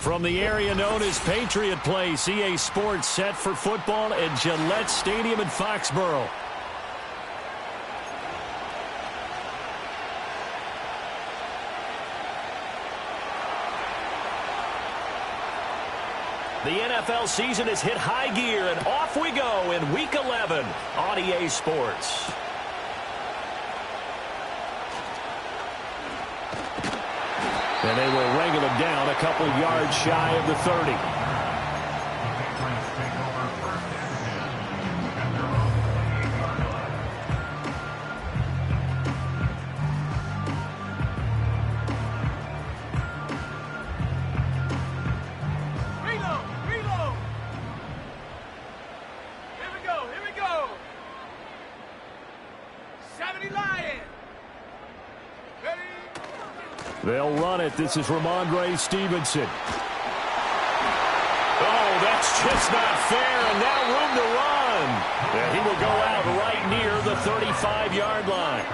From the area known as Patriot Place, EA Sports set for football at Gillette Stadium in Foxborough. The NFL season has hit high gear, and off we go in Week 11 on EA Sports. And they will wrangle him down a couple yards shy of the 30. They'll run it. This is Ramondre Stevenson. Oh, that's just not fair, and now room to run. And he will go out right near the 35-yard line.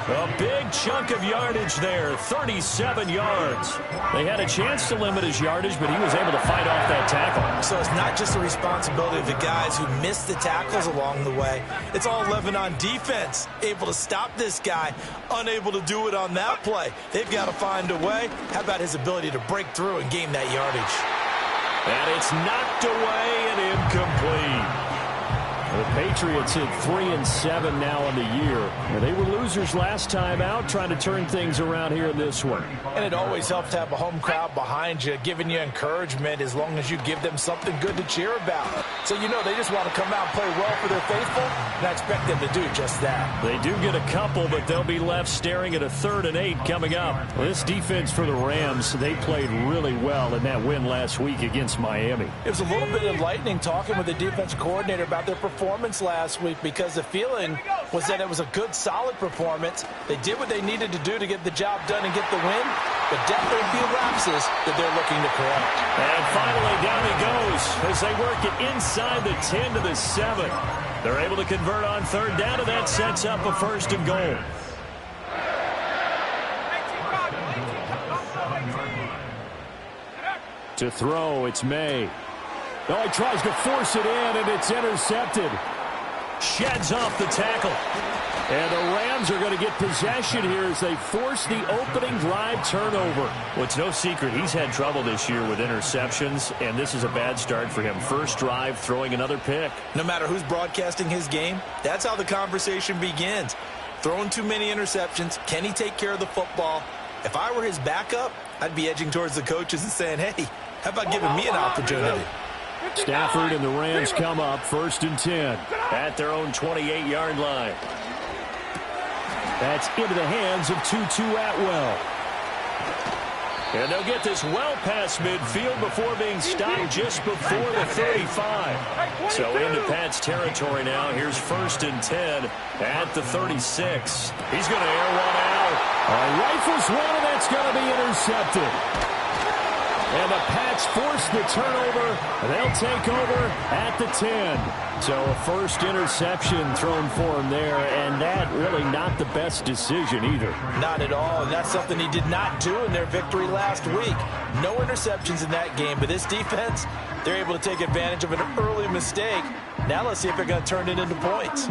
A big chunk of yardage there, 37 yards. They had a chance to limit his yardage, but he was able to fight off that tackle. So it's not just the responsibility of the guys who missed the tackles along the way. It's all 11 on defense, able to stop this guy, unable to do it on that play. They've got to find a way. How about his ability to break through and gain that yardage? And it's knocked away and incomplete. The Patriots hit 3-7 now in the year. And they were losers last time out, trying to turn things around here in this one. And it always helps to have a home crowd behind you, giving you encouragement as long as you give them something good to cheer about. So you know they just want to come out and play well for their faithful, and I expect them to do just that. They do get a couple, but they'll be left staring at a 3rd and 8 coming up. Well, this defense for the Rams, they played really well in that win last week against Miami. It was a little bit enlightening talking with the defense coordinator about their performance last week, because the feeling was that it was a good, solid performance. They did what they needed to do to get the job done and get the win, but definitely a few lapses that they're looking to correct. And finally, down he goes as they work it inside the 10 to the 7. They're able to convert on 3rd down, and that sets up a 1st and goal. To throw, it's May. Oh, he tries to force it in, and it's intercepted. Sheds off the tackle. And the Rams are going to get possession here as they force the opening drive turnover. Well, it's no secret he's had trouble this year with interceptions, and this is a bad start for him. First drive, throwing another pick. No matter who's broadcasting his game, that's how the conversation begins. Throwing too many interceptions. Can he take care of the football? If I were his backup, I'd be edging towards the coaches and saying, hey, how about giving me an opportunity? Stafford and the Rams come up 1st and 10 at their own 28-yard line. That's into the hands of Tutu Atwell. And they'll get this well past midfield before being stopped just before the 35. So into Pat's territory now. Here's 1st and 10 at the 36. He's going to air one out. Rifles one, and that's going to be intercepted. And the Pats force the turnover. They'll take over at the 10. So a first interception thrown for him there, and that really not the best decision either. Not at all, and that's something he did not do in their victory last week. No interceptions in that game, but this defense, they're able to take advantage of an early mistake. Now let's see if they're going to turn it into points.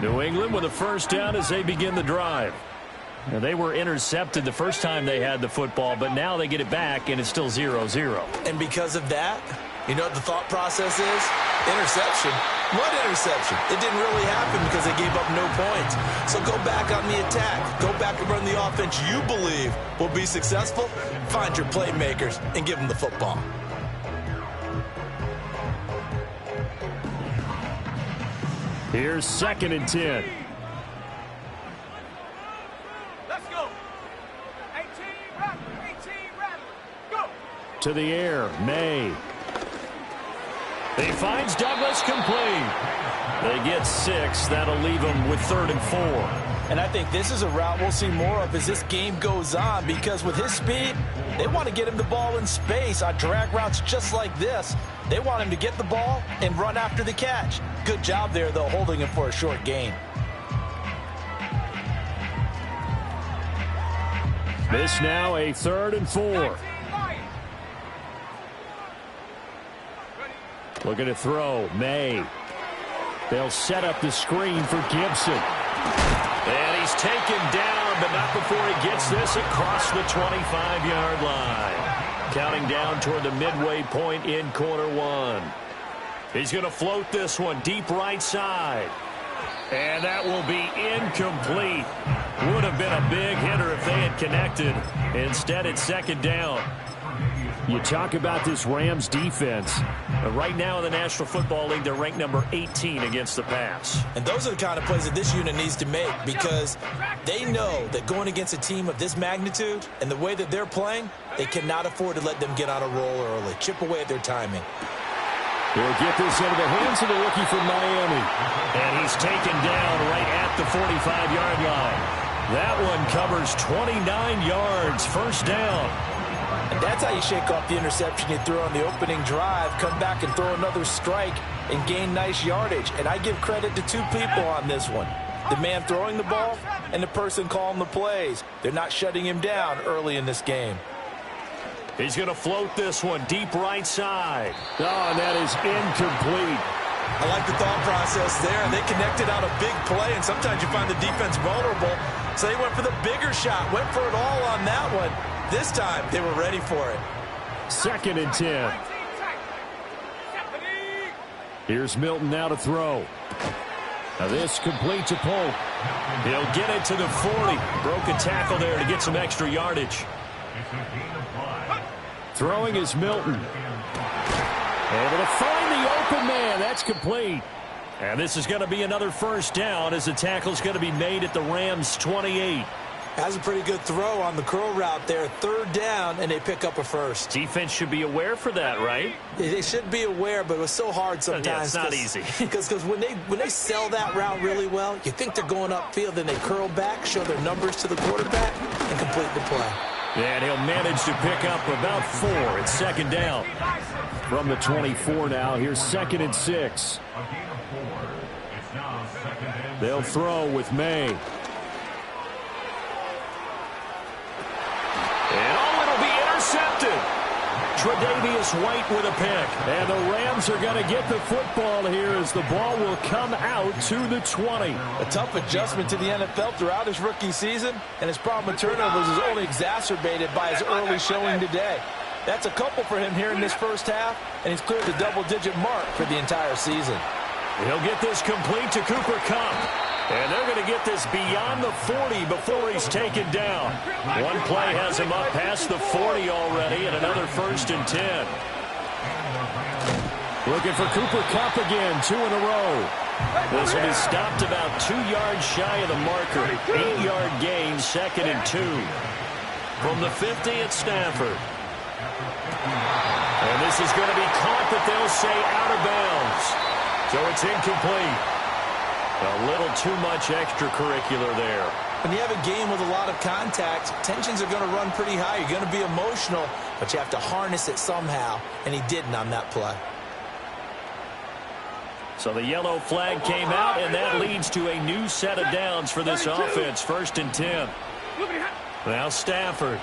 New England with a 1st down as they begin the drive. Now, they were intercepted the first time they had the football, but now they get it back, and it's still 0-0. And because of that, you know what the thought process is? Interception. What interception? It didn't really happen because they gave up no points. So go back on the attack. Go back and run the offense you believe will be successful. Find your playmakers and give them the football. Here's 2nd and 10. To the air, May. He finds Douglas complete. They get 6. That'll leave them with 3rd and 4. And I think this is a route we'll see more of as this game goes on, because with his speed, they want to get him the ball in space on drag routes just like this. They want him to get the ball and run after the catch. Good job there, though, holding him for a short gain. This now a 3rd and 4. Looking to throw. May. They'll set up the screen for Gibson. And he's taken down, but not before he gets this across the 25-yard line. Counting down toward the midway point in quarter one. He's going to float this one deep right side. And that will be incomplete. Would have been a big hitter if they had connected. Instead, it's 2nd down. You talk about this Rams defense. Right now in the National Football League, they're ranked number 18 against the pass. And those are the kind of plays that this unit needs to make, because they know that going against a team of this magnitude and the way that they're playing, they cannot afford to let them get on a roll early. Chip away at their timing. He'll get this into the hands of the rookie from Miami. And he's taken down right at the 45-yard line. That one covers 29 yards, 1st down. And that's how you shake off the interception you threw on the opening drive, come back and throw another strike and gain nice yardage. And I give credit to 2 people on this one. The man throwing the ball and the person calling the plays. They're not shutting him down early in this game. He's going to float this one deep right side. Oh, and that is incomplete. I like the thought process there. They connected on a big play, and sometimes you find the defense vulnerable. So they went for the bigger shot, went for it all on that one. This time, they were ready for it. 2nd and 10. Here's Milton now to throw. Now this complete to Polk. He'll get it to the 40. Broke a tackle there to get some extra yardage. Throwing is Milton. Able to find the open man. That's complete. And this is going to be another 1st down as the tackle's going to be made at the Rams' 28. Has a pretty good throw on the curl route there. 3rd down, and they pick up a 1st. Defense should be aware for that, right? They should be aware, but it was so hard sometimes. Yeah, it's not easy. Because when they sell that route really well, you think they're going upfield, then they curl back, show their numbers to the quarterback, and complete the play. And he'll manage to pick up about 4. It's 2nd down. From the 24 now, here's 2nd and 6. They'll throw with May. And oh, it'll be intercepted. Tre'Davious White with a pick. And the Rams are going to get the football here as the ball will come out to the 20. A tough adjustment to the NFL throughout his rookie season, and his problem with turnovers is only exacerbated by his early showing today. That's a couple for him here in this 1st half, and he's cleared the double-digit mark for the entire season. He'll get this complete to Cooper Kupp. And they're going to get this beyond the 40 before he's taken down. One play has him up past the 40 already, and another 1st and 10. Looking for Cooper Kupp again, 2 in a row. This will be stopped about 2 yards shy of the marker. 8-yard gain, 2nd and 2. From the 50 at Stafford. And this is going to be caught, but they'll say out of bounds. So it's incomplete. A little too much extracurricular there. When you have a game with a lot of contact, tensions are going to run pretty high. You're going to be emotional, but you have to harness it somehow, and he didn't on that play. So the yellow flag came out, and that leads to a new set of downs for this offense. 1st and 10. Now Stafford.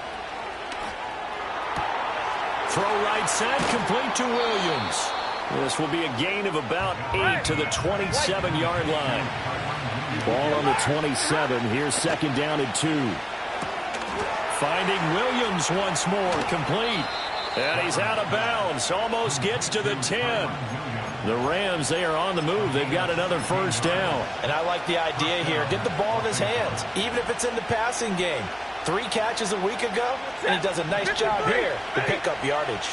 Throw right side, complete to Williams. This will be a gain of about 8 to the 27-yard line. Ball on the 27. Here's 2nd down and 2. Finding Williams once more, complete. And he's out of bounds, almost gets to the 10. The Rams, they are on the move. They've got another 1st down. And I like the idea here. Get the ball in his hands, even if it's in the passing game. 3 catches a week ago, and he does a nice job here to pick up yardage.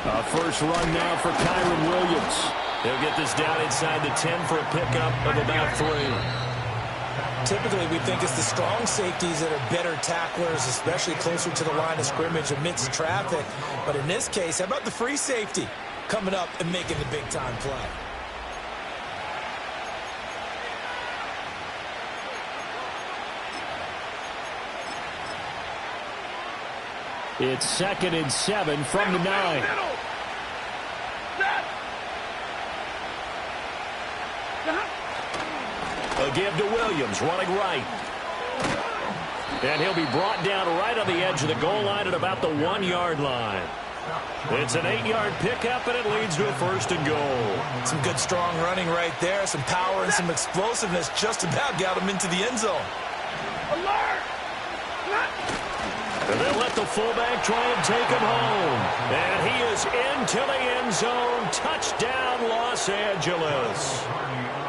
A 1st run now for Kyron Williams. He'll get this down inside the 10 for a pickup of about 3. Typically, we think it's the strong safeties that are better tacklers, especially closer to the line of scrimmage amidst traffic. But in this case, how about the free safety coming up and making the big-time play? It's 2nd and 7 from the 9. give to Williams, running right. And he'll be brought down right on the edge of the goal line at about the 1-yard line. It's an 8-yard pickup, and it leads to a 1st and goal. Some good, strong running right there. Some power and some explosiveness just about got him into the end zone. Alert! And they'll let the fullback try and take him home. And he is into the end zone. Touchdown, Los Angeles.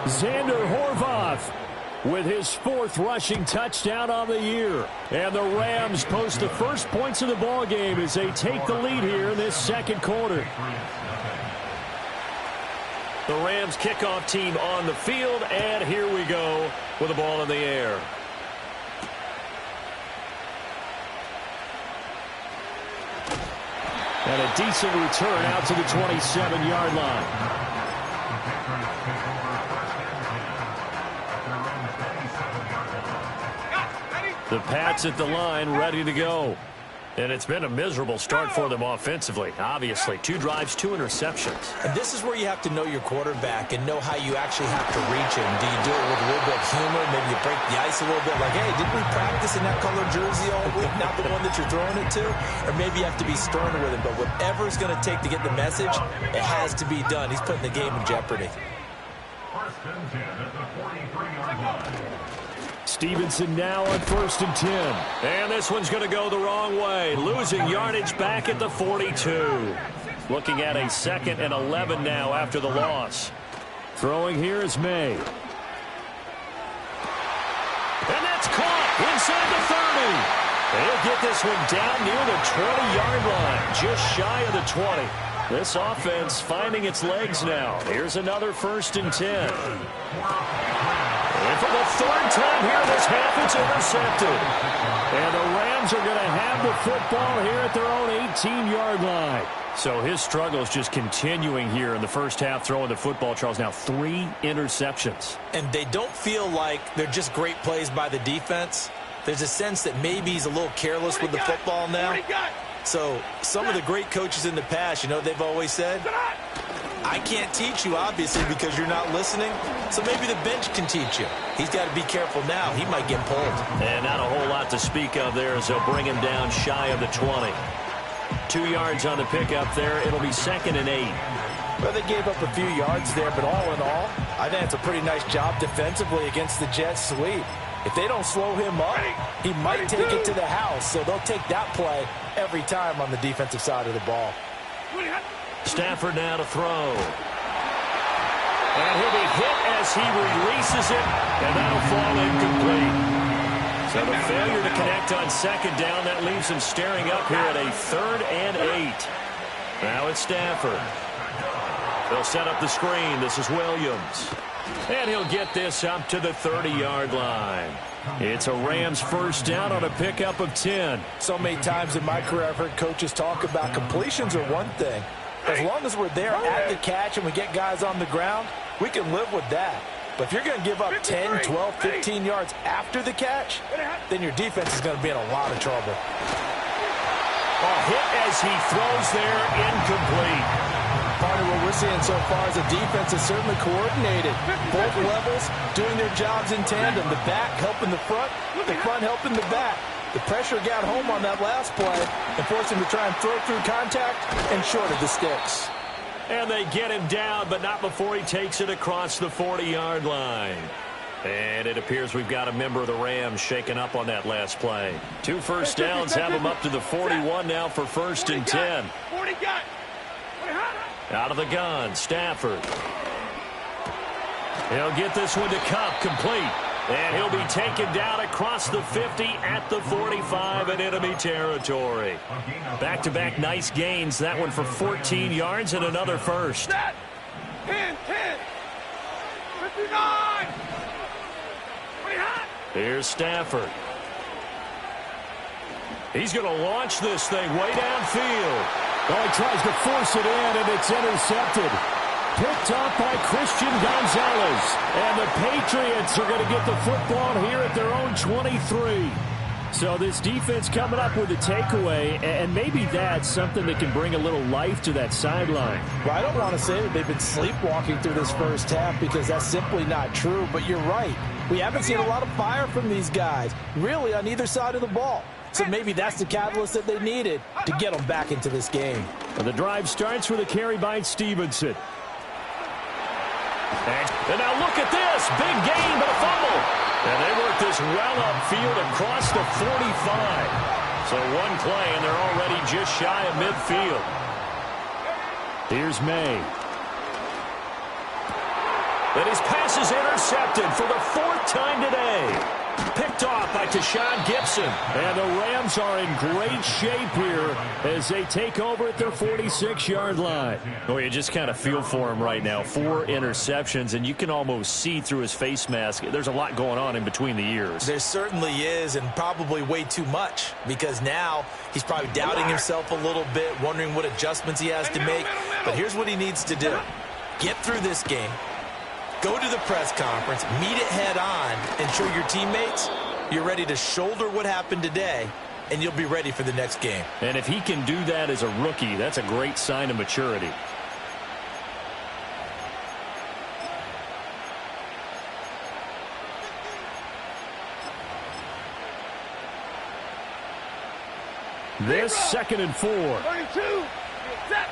Xander Horvath with his 4th rushing touchdown on the year. And the Rams post the first points of the ball game as they take the lead here in this 2nd quarter. The Rams kickoff team on the field, and here we go with the ball in the air. And a decent return out to the 27-yard line. The Pats at the line, ready to go. And it's been a miserable start for them offensively. Obviously, 2 drives, 2 interceptions. And this is where you have to know your quarterback and know how you actually have to reach him. Do you do it with a little bit of humor? Maybe you break the ice a little bit. Like, hey, didn't we practice in that colored jersey all week? Not the one that you're throwing it to? Or maybe you have to be sterner with him. But whatever it's going to take to get the message, it has to be done. He's putting the game in jeopardy. First and 10 at the 43-yard line. Stevenson now on 1st and 10. And this one's going to go the wrong way. Losing yardage back at the 42. Looking at a 2nd and 11 now after the loss. Throwing here is May. And that's caught inside the 30. They'll get this one down near the 20-yard line. Just shy of the 20. This offense finding its legs now. Here's another 1st and 10. And for the 3rd time here this half, it's intercepted. And the Rams are going to have the football here at their own 18-yard line. So his struggle is just continuing here in the first half, throwing the football, Charles. Now 3 interceptions. And they don't feel like they're just great plays by the defense. There's a sense that maybe he's a little careless with the football now. So some of the great coaches in the past, you know, they've always said, I can't teach you, obviously, because you're not listening. So maybe the bench can teach you. He's got to be careful now. He might get pulled. And not a whole lot to speak of there as they'll bring him down shy of the 20. 2 yards on the pickup there. It'll be 2nd and 8. Well, they gave up a few yards there, but all in all, I think it's a pretty nice job defensively against the Jets sweep. If they don't slow him up, he might take it to the house. So they'll take that play every time on the defensive side of the ball. Stafford now to throw. And he'll be hit as he releases it, and that'll fall incomplete. So the failure to connect on 2nd down, that leaves him staring up here at a 3rd and 8. Now it's Stafford. They'll set up the screen. This is Williams. And he'll get this up to the 30-yard line. It's a Rams 1st down on a pickup of 10. So many times in my career I've heard coaches talk about completions are one thing. As long as we're there at the catch and we get guys on the ground, we can live with that. But if you're going to give up 10, 12, 15 yards after the catch, then your defense is going to be in a lot of trouble. A hit as he throws there, incomplete. Part of what we're seeing so far is the defense is certainly coordinated. Both levels doing their jobs in tandem. The back helping the front helping the back. The pressure got home on that last play and forced him to try and throw through contact and short of the sticks. And they get him down, but not before he takes it across the 40-yard line. And it appears we've got a member of the Rams shaken up on that last play. 2 first downs have him up to the 41 now for 1st and 10. Out of the gun, Stafford. He'll get this one to Kupp, complete. And he'll be taken down across the 50 at the 45 in enemy territory. Back-to-back nice gains. That one for 14 yards and another first. 10, 59. Here's Stafford. He's going to launch this thing way downfield. Oh, he tries to force it in, and it's intercepted. Picked up by Christian Gonzalez. And the Patriots are going to get the football here at their own 23. So this defense coming up with a takeaway, and maybe that's something that can bring a little life to that sideline. Well, I don't want to say that they've been sleepwalking through this first half because that's simply not true, but you're right. We haven't seen a lot of fire from these guys, really on either side of the ball. So maybe that's the catalyst that they needed to get them back into this game. And the drive starts with a carry by Stevenson. And now look at this. Big gain, but a fumble. And they work this well upfield across the 45. So one play, and they're already just shy of midfield. Here's May. And his pass is intercepted for the 4th time today. Picked off by Tashawn Gibson. And the Rams are in great shape here as they take over at their 46-yard line. Oh, you just kind of feel for him right now. 4 interceptions, and you can almost see through his face mask. There's a lot going on in between the ears. There certainly is, and probably way too much, because now he's probably doubting himself a little bit, wondering what adjustments he has to make. But here's what he needs to do. Get through this game. Go to the press conference, meet it head on, and show your teammates you're ready to shoulder what happened today, and you'll be ready for the next game. And if he can do that as a rookie, that's a great sign of maturity. This 2nd and 4. 32. Set.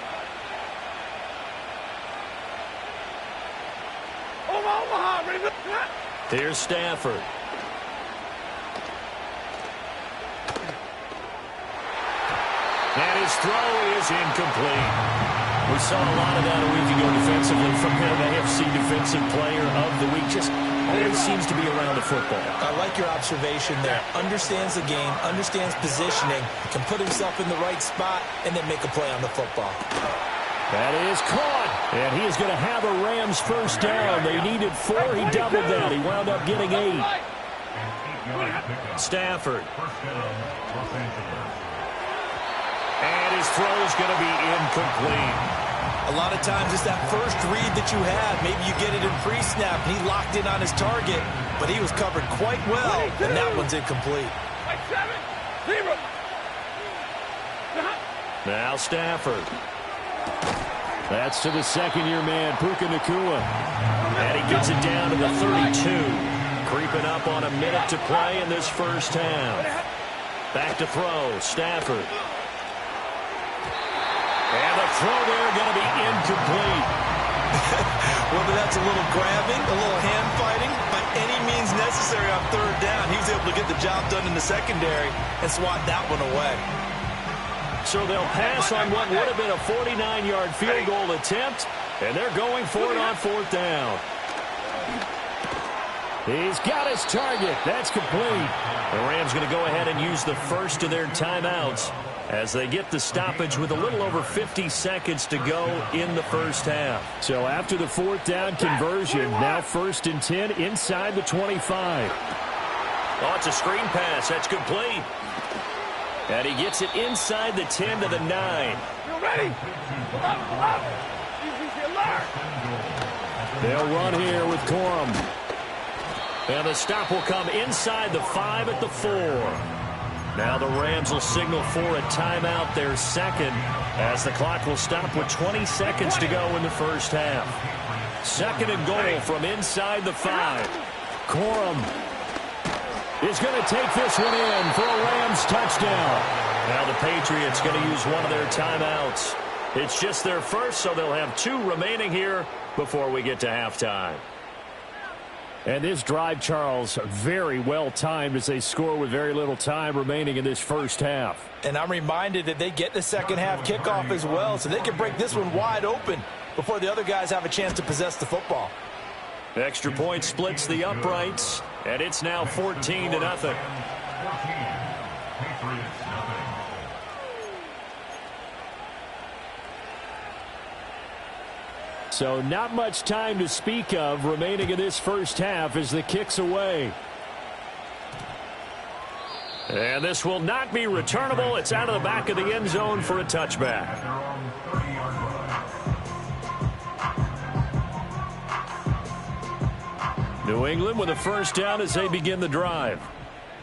Omaha, ready to... Here's Stafford. And his throw is incomplete. We saw a lot of that a week ago defensively from him, AFC Defensive Player of the Week. Just always seems to be around the football. I like your observation there. Understands the game, understands positioning, can put himself in the right spot, and then make a play on the football. That is caught. And he is going to have a Rams first down. They needed 4. He doubled that. He wound up getting 8. Stafford. And his throw is going to be incomplete. A lot of times it's that first read that you have. Maybe you get it in pre-snap, and he locked in on his target, but he was covered quite well, and that one's incomplete. Now Stafford. That's to the 2nd-year man, Puka Nacua. And he gets it down to the 32. Creeping up on a minute to play in this first half. Back to throw, Stafford. And the throw there going to be incomplete. Whether that's a little grabbing, a little hand fighting, by any means necessary on 3rd down, he was able to get the job done in the secondary and swat that one away. So they'll pass on what would have been a 49-yard field goal attempt, and they're going for it on 4th down. He's got his target. That's complete. The Rams going to go ahead and use the first of their timeouts as they get the stoppage with a little over 50 seconds to go in the first half. So after the 4th down conversion, now 1st and 10 inside the 25. Oh, it's a screen pass. That's complete. And he gets it inside the 10 to the 9. You ready? Up. They'll run here with Corum. And the stop will come inside the 5 at the 4. Now the Rams will signal for a timeout, their 2nd, as the clock will stop with 20 seconds to go in the first half. 2nd and goal from inside the 5. Corum is going to take this one in for a Rams touchdown. Now the Patriots going to use one of their timeouts. It's just their first, so they'll have 2 remaining here before we get to halftime. And this drive, Charles, very well timed as they score with very little time remaining in this first half. And I'm reminded that they get the second half kickoff as well, so they can break this one wide open before the other guys have a chance to possess the football. Extra point splits the uprights, and it's now 14-0. So not much time to speak of remaining in this first half as the kick's away. And this will not be returnable. It's out of the back of the end zone for a touchback. New England with a first down as they begin the drive.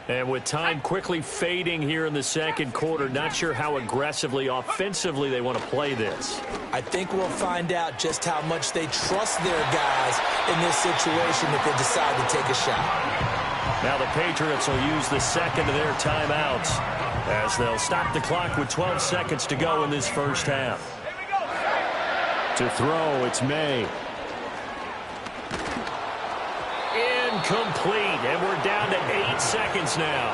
And with time quickly fading here in the second quarter, not sure how aggressively, offensively they want to play this. I think we'll find out just how much they trust their guys in this situation if they decide to take a shot. Now the Patriots will use the second of their timeouts as they'll stop the clock with 12 seconds to go in this first half. To throw, it's May. Incomplete, and we're down to 8 seconds now.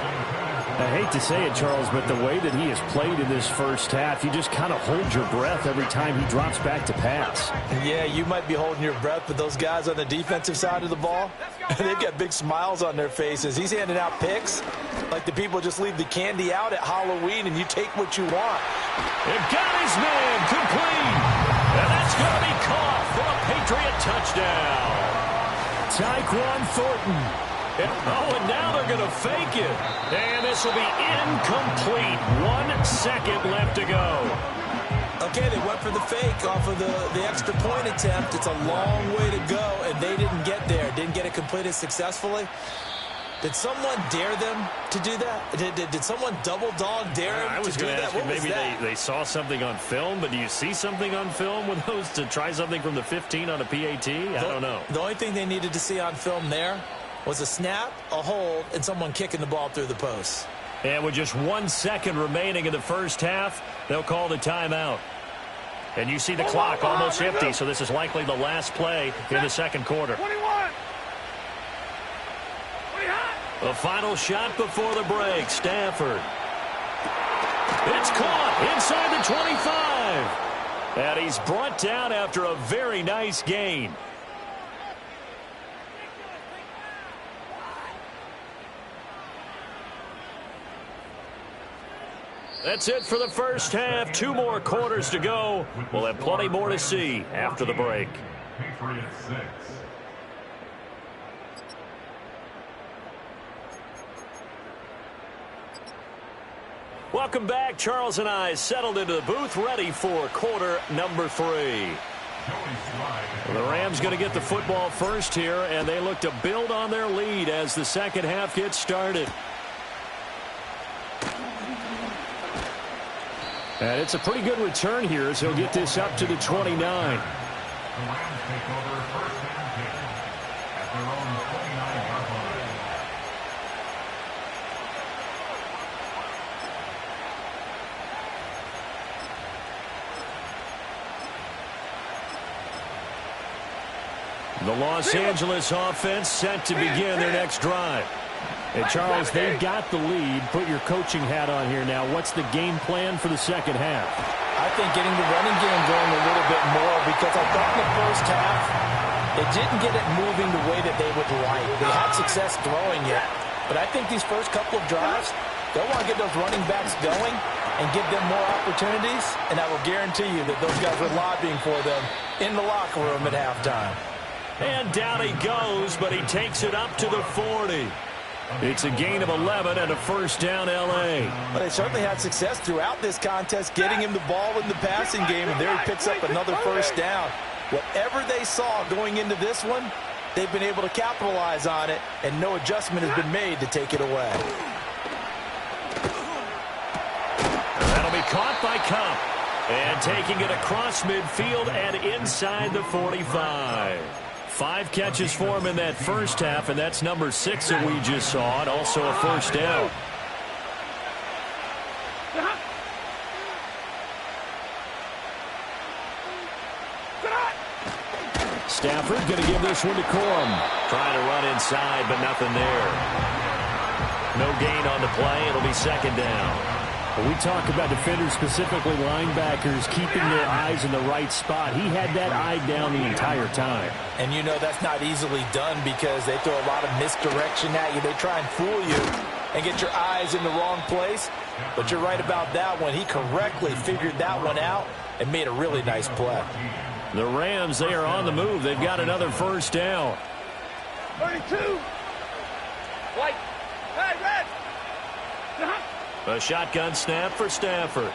I hate to say it, Charles, but the way that he has played in this first half, you just kind of hold your breath every time he drops back to pass. Yeah, you might be holding your breath, but those guys on the defensive side of the ball, they've got big smiles on their faces. He's handing out picks like the people just leave the candy out at Halloween and you take what you want. They've got his man complete, and that's going to be caught for a Patriot touchdown. Tyquan Thornton. And now they're going to fake it. And this will be incomplete. 1 second left to go. Okay, they went for the fake off of the extra point attempt. It's a long way to go, and they didn't get there. Didn't get it completed successfully. Did someone dare them to do that? Did someone double dog dare them to do that? I was going to ask you, maybe they saw something on film, but do you see something on film with those to try something from the 15 on a PAT? I don't know. The only thing they needed to see on film there was a snap, a hold, and someone kicking the ball through the post. And with just 1 second remaining in the first half, they'll call the timeout. And you see the clock almost empty, so this is likely the last play in the second quarter. 21. The final shot before the break, Stafford. It's caught inside the 25. And he's brought down after a very nice gain. That's it for the first half. 2 more quarters to go. We'll have plenty more to see after the break. Patriots 6. Welcome back. Charles and I settled into the booth, ready for quarter number 3. The Rams going to get the football first here, and they look to build on their lead as the second half gets started. And it's a pretty good return here as he'll get this up to the 29. The Rams take over first and 10 at their own 29-yard line. The Los Angeles offense set to begin their next drive. And Charles, they've got the lead. Put your coaching hat on here now. What's the game plan for the second half? I think getting the running game going a little bit more, because I thought in the first half they didn't get it moving the way that they would like. They had success throwing it, but I think these first couple of drives, they'll want to get those running backs going and give them more opportunities, and I will guarantee you that those guys were lobbying for them in the locker room at halftime. And down he goes, but he takes it up to the 40. It's a gain of 11 and a first down, L.A. But they certainly had success throughout this contest, getting him the ball in the passing game, and there he picks up another first down. Whatever they saw going into this one, they've been able to capitalize on it, and no adjustment has been made to take it away. That'll be caught by Cup. And taking it across midfield and inside the 45. 5 catches for him in that first half, and that's number 6 that we just saw, and also a first down. Stafford going to give this one to Corum. Trying to run inside, but nothing there. No gain on the play. It'll be second down. When we talk about defenders, specifically linebackers, keeping their eyes in the right spot, he had that eye down the entire time. And you know that's not easily done because they throw a lot of misdirection at you. They try and fool you and get your eyes in the wrong place. But you're right about that one. He correctly figured that one out and made a really nice play. The Rams, they are on the move. They've got another first down. 32. White. Hey, red. A shotgun snap for Stafford.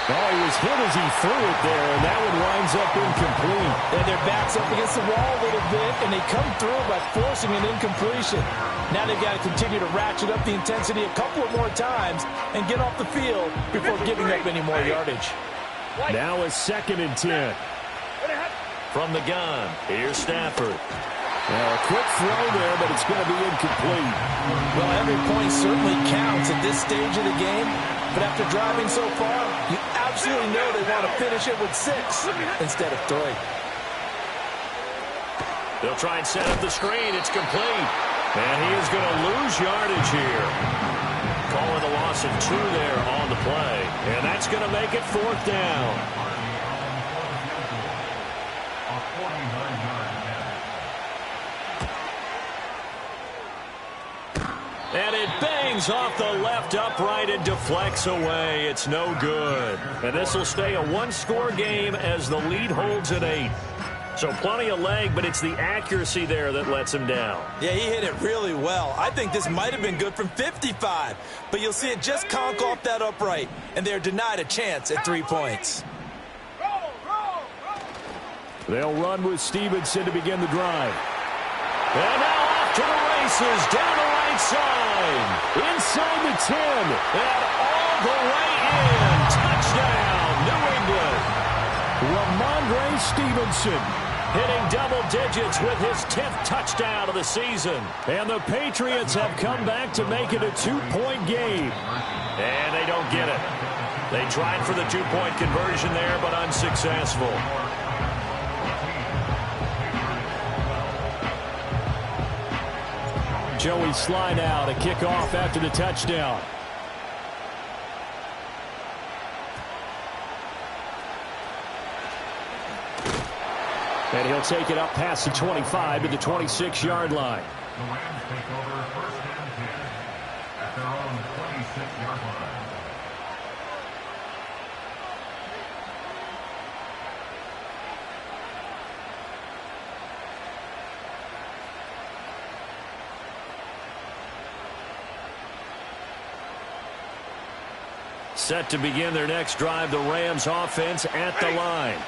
Oh, he was hit as he threw it there, and that one winds up incomplete. And their back's up against the wall a little bit, and they come through by forcing an incompletion. Now they've got to continue to ratchet up the intensity a couple of more times and get off the field before giving up any more yardage. Now a 2nd and 10. From the gun, here's Stafford. Now a quick throw there, but it's going to be incomplete. Well, every point certainly counts at this stage of the game. But after driving so far, you absolutely know they want to finish it with 6 instead of 3. They'll try and set up the screen. It's complete. And he is going to lose yardage here. Calling a loss of 2 there on the play. And that's going to make it 4th down. And it bangs off the left upright and deflects away. It's no good. And this will stay a 1-score game as the lead holds at 8. So plenty of leg, but it's the accuracy there that lets him down. Yeah, he hit it really well. I think this might have been good from 55. But you'll see it just conk off that upright. And they're denied a chance at 3 points. They'll run with Stevenson to begin the drive. And now off to the races, down the right side. Inside the 10. And all the way in. Touchdown, New England. Ramondre Stevenson hitting double digits with his 10th touchdown of the season. And the Patriots have come back to make it a 2-point game. And they don't get it. They tried for the 2-point conversion there, but unsuccessful. Joey slide out, a kickoff after the touchdown. And he'll take it up past the 25 to the 26-yard line. The Rams take over 1st and 10 at their own 26-yard line. Set to begin their next drive, the Rams offense at the line.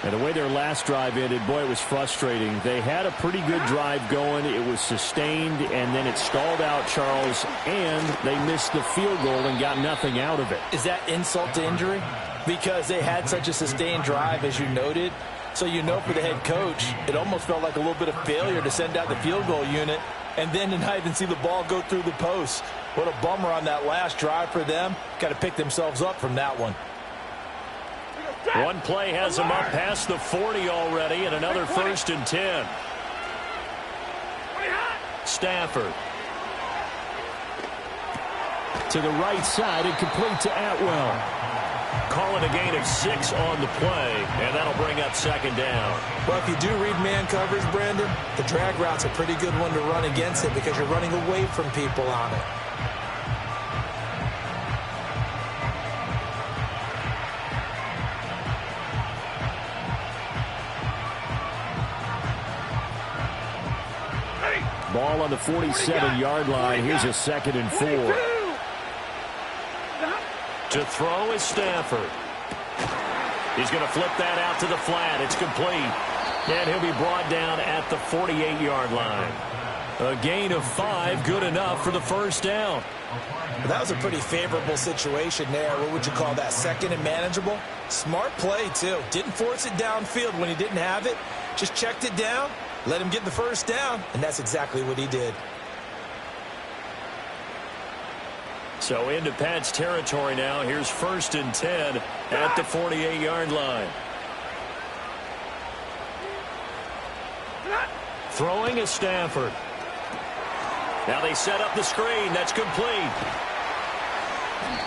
And the way their last drive ended, boy, it was frustrating. They had a pretty good drive going. It was sustained, and then it stalled out, Charles, and they missed the field goal and got nothing out of it. Is that insult to injury? Because they had such a sustained drive, as you noted. So you know for the head coach, it almost felt like a little bit of failure to send out the field goal unit and then to not even see the ball go through the post. What a bummer on that last drive for them. Got to pick themselves up from that one. One play has them up past the 40 already, and another 1st and 10. Stafford. To the right side and complete to Atwell. Calling a gain of 6 on the play, and that'll bring up 2nd down. Well, if you do read man coverage, Brandon, the drag route's a pretty good one to run against it because you're running away from people on it. Ball on the 47-yard line. Here's a 2nd and 4. To throw is Stafford. He's going to flip that out to the flat. It's complete. And he'll be brought down at the 48-yard line. A gain of 5, good enough for the 1st down. Well, that was a pretty favorable situation there. What would you call that? 2nd and manageable? Smart play, too. Didn't force it downfield when he didn't have it. Just checked it down, let him get the 1st down, and that's exactly what he did. So into Pat's territory now. Here's 1st and 10 at the 48-yard line. Throwing is Stafford. Now they set up the screen. That's complete.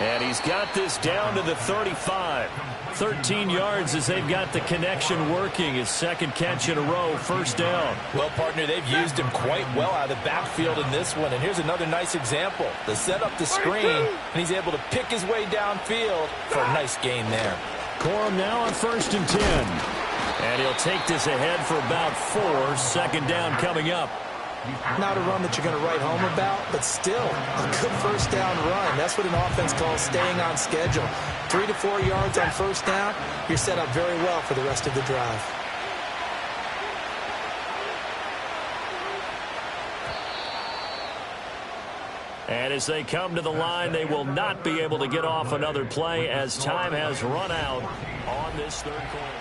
And he's got this down to the 35. 13 yards as they've got the connection working. His 2nd catch in a row, 1st down. Well, partner, they've used him quite well out of the backfield in this one. And here's another nice example. They set up the screen, and he's able to pick his way downfield for a nice gain there. Corum now on 1st and 10. And he'll take this ahead for about 4. 2nd down coming up. Not a run that you're going to write home about, but still a good first down run. That's what an offense calls staying on schedule. 3 to 4 yards on first down, you're set up very well for the rest of the drive. And as they come to the line, they will not be able to get off another play as time has run out on this third quarter.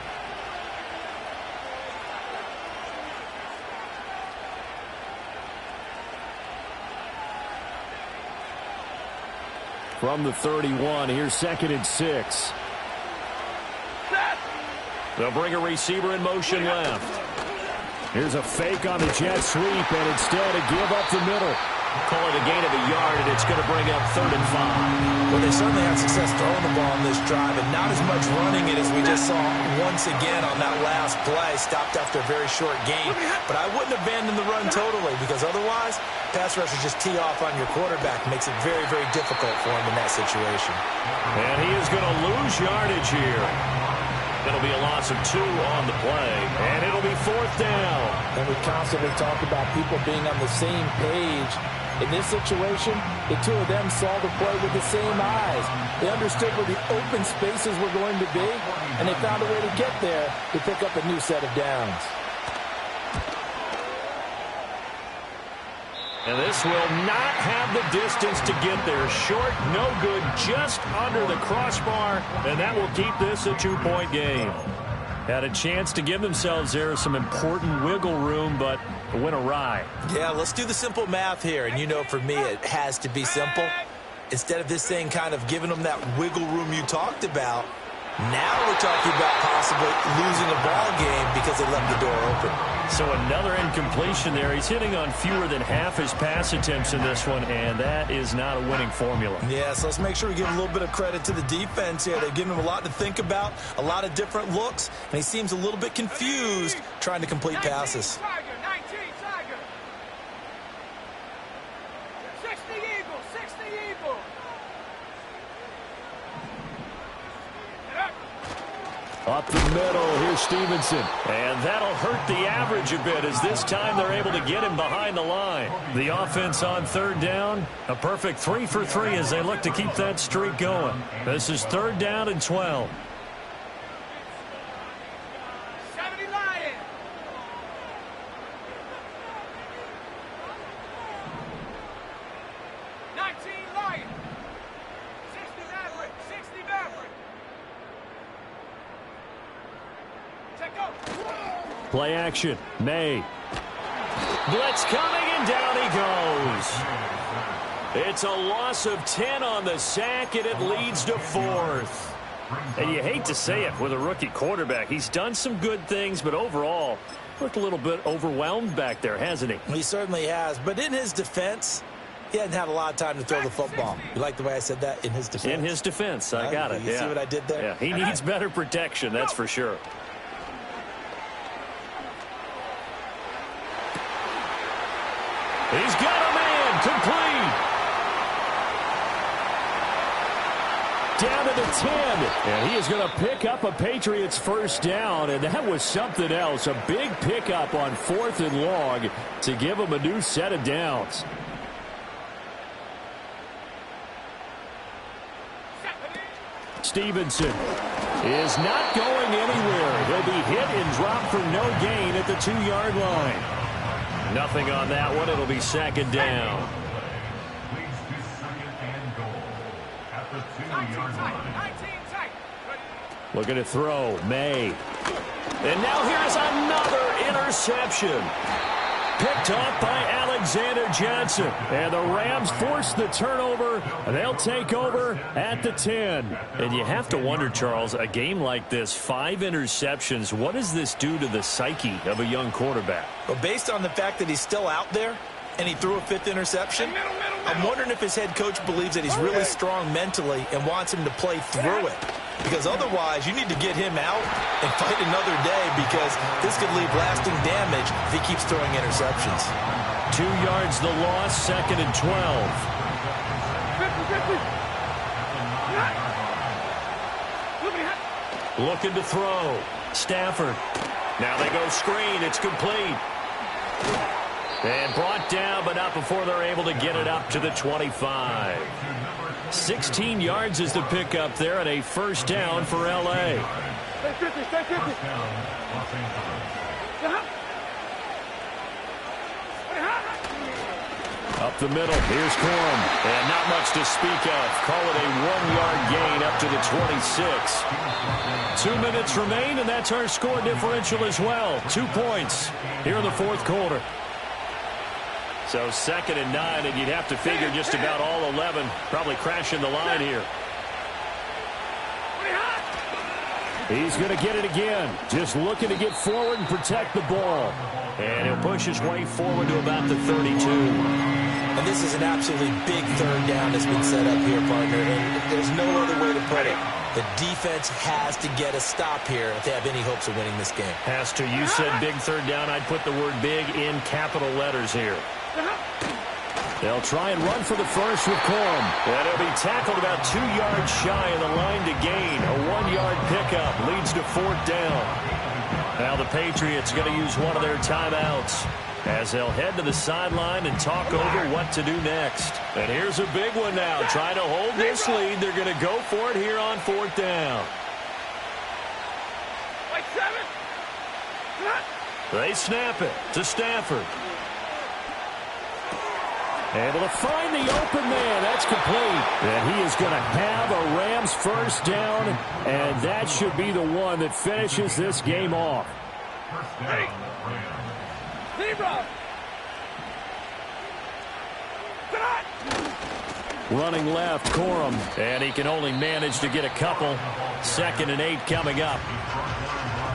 From the 31, here's 2nd and 6. They'll bring a receiver in motion left. Here's a fake on the jet sweep, and instead a give up the middle. Call it a gain of a yard, and it's going to bring up 3rd and 5. Well, they certainly had success throwing the ball on this drive, and not as much running it as we just saw once again on that last play. Stopped after a very short gain. But I wouldn't abandon the run totally, because otherwise, pass rushers just tee off on your quarterback. Makes it very, very difficult for him in that situation. And he is going to lose yardage here. It'll be a loss of 2 on the play, and it'll be 4th down. And we constantly talk about people being on the same page. In this situation, the two of them saw the play with the same eyes. They understood where the open spaces were going to be, and they found a way to get there to pick up a new set of downs. And this will not have the distance to get there. Short, no good, just under the crossbar, and that will keep this a 2-point game. Had a chance to give themselves there some important wiggle room, but it went awry. Yeah, let's do the simple math here. And you know, for me, it has to be simple. Instead of this thing kind of giving them that wiggle room you talked about, now we're talking about possibly losing a ball game because they left the door open. So another incompletion there. He's hitting on fewer than half his pass attempts in this one, and that is not a winning formula. Yeah, so let's make sure we give a little bit of credit to the defense here. They've given him a lot to think about, a lot of different looks, and he seems a little bit confused trying to complete passes. 19 Tiger. 60 Eagle, 60 Eagle. Up the middle, here's Stevenson. And that'll hurt the average a bit as this time they're able to get him behind the line. The offense on 3rd down, a perfect 3 for 3 as they look to keep that streak going. This is 3rd down and 12. 70 Lion. 19 Lion. 60 Maverick, 60 Maverick. Play action. May. Blitz coming, and down he goes. It's a loss of 10 on the sack, and it leads to 4th. And you hate to say it with a rookie quarterback. He's done some good things, but overall, looked a little bit overwhelmed back there, hasn't he? He certainly has. But in his defense, he hadn't had a lot of time to throw the football. You like the way I said that? In his defense. In his defense. I got it. You see what I did there? Yeah, he needs better protection, that's for sure. He's got a man complete. Down to the 10. And he is going to pick up a Patriots first down, and that was something else. A big pickup on 4th and long to give him a new set of downs. Stevenson is not going anywhere. He'll be hit and dropped for no gain at the 2-yard line. Nothing on that one. It'll be 2nd down. Leads to 2nd and goal at the 2-yard line. 19 tight. Looking to throw. May. And now here's another interception. Picked off by Alexander Johnson. And the Rams force the turnover. They'll take over at the 10. And you have to wonder, Charles, a game like this, 5 interceptions, what does this do to the psyche of a young quarterback? Well, based on the fact that he's still out there and he threw a 5th interception, I'm wondering if his head coach believes that he's really strong mentally and wants him to play through it. Because otherwise, you need to get him out and fight another day, because this could leave lasting damage if he keeps throwing interceptions. 2 yards the loss, 2nd and 12. Looking to throw. Stafford. Now they go screen. It's complete. And brought down, but not before they're able to get it up to the 25. 16 yards is the pickup there, and a first down for L.A. Stay 50, stay 50. Up the middle, here's Corum. And not much to speak of. Call it a 1-yard gain up to the 26. 2 minutes remain, and that's our score differential as well. 2 points here in the fourth quarter. So 2nd and 9, and you'd have to figure just about all 11 probably crashing the line here. He's going to get it again. Just looking to get forward and protect the ball. And he'll push his way forward to about the 32. And this is an absolutely big third down that's been set up here, partner. And there's no other way to put it. The defense has to get a stop here if they have any hopes of winning this game. Has to. You said big third down. I'd put the word big in capital letters here. They'll try and run for the first with Corum. And he'll be tackled about 2 yards shy of the line to gain. A 1-yard pickup leads to 4th down. Now the Patriots going to use one of their timeouts as they'll head to the sideline and talk over what to do next. And here's a big one now. Trying to hold this lead. They're going to go for it here on 4th down. They snap it to Stafford. Able to find the open man. That's complete. And he is going to have a Rams first down, and that should be the one that finishes this game off. Hey. Zero. Running left, Corum. And he can only manage to get a couple. 2nd and 8 coming up.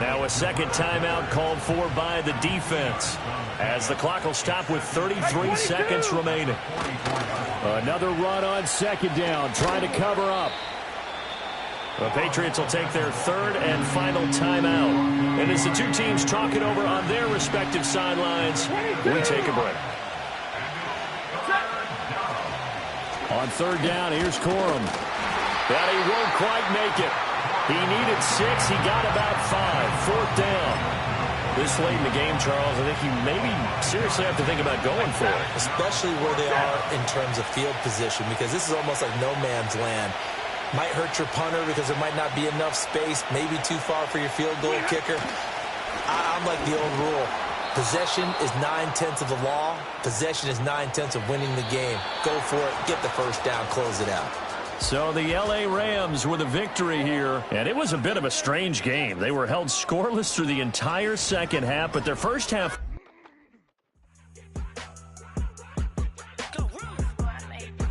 Now a second timeout called for by the defense, as the clock will stop with 33 seconds remaining. Another run on 2nd down, trying to cover up. The Patriots will take their 3rd and final timeout. And as the two teams talk it over on their respective sidelines, we take a break. On 3rd down, here's Corum. But he won't quite make it. He needed 6. He got about 5. 4th down. This late in the game, Charles, I think you maybe seriously have to think about going for it. Especially where they are in terms of field position, because this is almost like no man's land. Might hurt your punter because there might not be enough space, maybe too far for your field goal kicker. I'm like the old rule. Possession is 9/10 of the law. Possession is 9/10 of winning the game. Go for it. Get the first down. Close it out. So the L.A. Rams with a victory here, and it was a bit of a strange game. They were held scoreless through the entire second half, but their first half